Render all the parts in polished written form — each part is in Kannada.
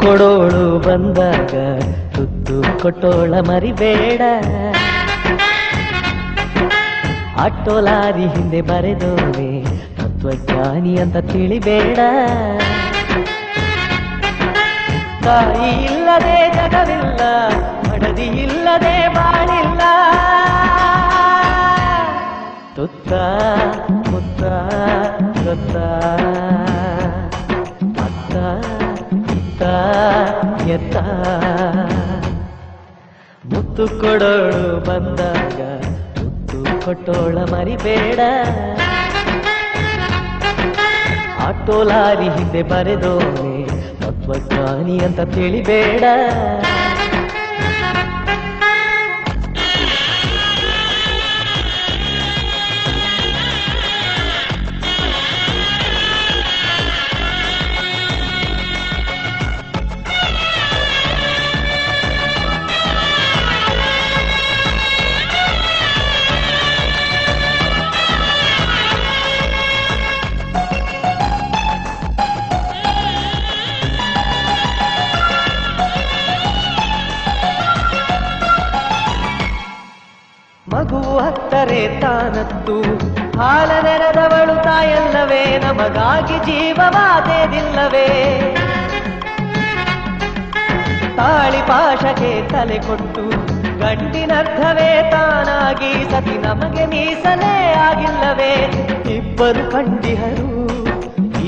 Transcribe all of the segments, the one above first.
ಕೊಡೋಳು ಬಂದಾಗ ತುತ್ತು ಕೊಟ್ಟೋಳ ಮರಿಬೇಡ. ಆಟೋ ಲಾರಿ ಹಿಂದೆ ಬರೆದೋನೆ ತತ್ವಜ್ಞಾನಿ ಅಂತ ತಿಳಿಬೇಡ. ತಾಯಿ ಇಲ್ಲದೆ ಜಗವಿಲ್ಲ, ಮಡದಿ ಇಲ್ಲದೆ ಬಾಳಿಲ್ಲ. ತುತ್ತ ಮುತ್ತ ಗೊತ್ತ ಅತ್ತ ಇತ್ತ ಎತ್ತ. ಮುತ್ತು ಕೊಡೋಳು ಬಂದಾಗ ತುತ್ತು ಕೊಟ್ಟೋಳ ಮರಿಬೇಡ. ಆಟೋ ಲಾರಿ ಹಿಂದೆ ಬರೆದೋನೆ ತತ್ವಜ್ಞಾನಿ ಅಂತ ತಿಳಿಬೇಡ. ಮಗು ಹತ್ತರೆ ತಾನತ್ತು ಹಾಲ ನೆರೆದವಳು ತಾಯಲ್ಲವೇ, ನಮಗಾಗಿ ಜೀವವಾದೇದಿಲ್ಲವೇ. ತಾಳಿ ಪಾಶಕ್ಕೆ ತಲೆ ಕೊಟ್ಟು ಗಂಡಿನರ್ಥವೇ ತಾನಾಗಿ ಸತಿ ನಮಗೆ ಮೀಸಲೇ ಆಗಿಲ್ಲವೇ. ಇಬ್ಬರು ಕಂಡಿಹರು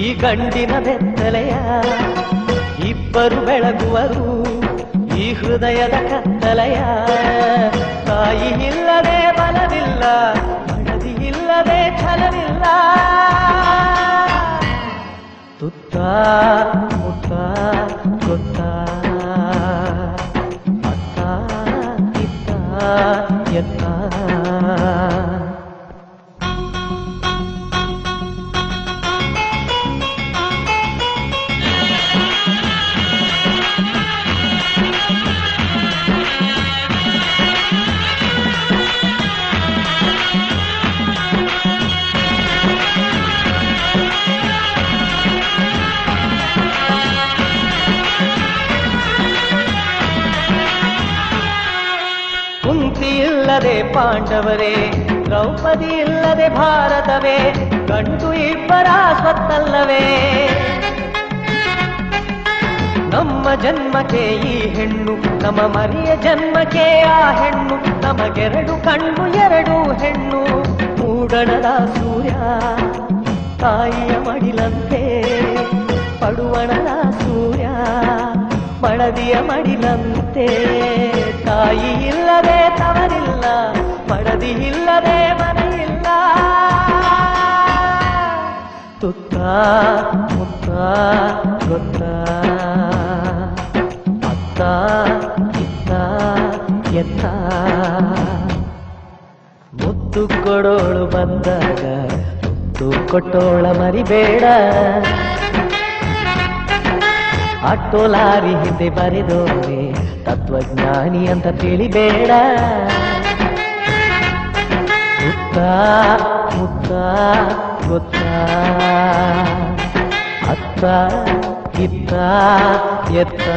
ಈ ಗಂಡಿನ ಬೆತ್ತಲೆಯ, ಇಬ್ಬರು ಬೆಳಗುವರು ಈ ಹೃದಯದ ಕತ್ತಲೆಯ. ತಾಯಿ ಇಲ್ಲದೆ ಬಲವಿಲ್ಲ, ಮಡದಿ ಇಲ್ಲದೆ ಛಲವಿಲ್ಲ. ತುತ್ತ ಮುತ್ತ ಗೊತ್ತ ಅತ್ತ ಇತ್ತ ಎತ್ತ. ಕುಂತಿ ಇಲ್ಲದೆ ಪಾಂಡವರೇ, ದ್ರೌಪದಿ ಇಲ್ಲದೆ ಭಾರತವೇ. ಗಂಡು ಇಬ್ಬರ ಸ್ವತ್ತಲ್ಲವೇ. ನಮ್ಮ ಜನ್ಮಕ್ಕೆ ಈ ಹೆಣ್ಣು, ನಮ್ಮ ಮರಿಯ ಜನ್ಮಕ್ಕೆ ಆ ಹೆಣ್ಣು. ನಮಗೆರಡು ಕಣ್ಣು ಎರಡು ಹೆಣ್ಣು. ಮೂಡಣದ ಸೂರ್ಯ ತಾಯಿಯ ಮಡಿಲಂತೆ, ಪಡುವಣದ ಸೂರ್ಯ ಮಡದಿಯ ಮಡಿಲಂತೆ. ತಾಯಿ ಇಲ್ಲದೆ ತವರಿಲ್ಲ, ಮಡದಿ ಇಲ್ಲದೆ ಮನೆಯಿಲ್ಲ. ತುತ್ತ ಮುತ್ತ ಗೊತ್ತ ಅತ್ತ ಇತ್ತ ಎತ್ತ. ಮುತ್ತು ಕೊಡೋಳು ಬಂದಾಗ ತುತ್ತು ಕೊಟ್ಟೋಳ ಮರಿಬೇಡ. ಆಟೋ ಲಾರಿ ಹಿಂದೆ ಬರೆದೋನೆ ತತ್ವಜ್ಞಾನಿ ಅಂತ ತಿಳಿಬೇಡ. ಮುತ್ತ ಮುತ್ತ ಗೊತ್ತ ಅತ್ತ ಇತ್ತ ಎತ್ತ.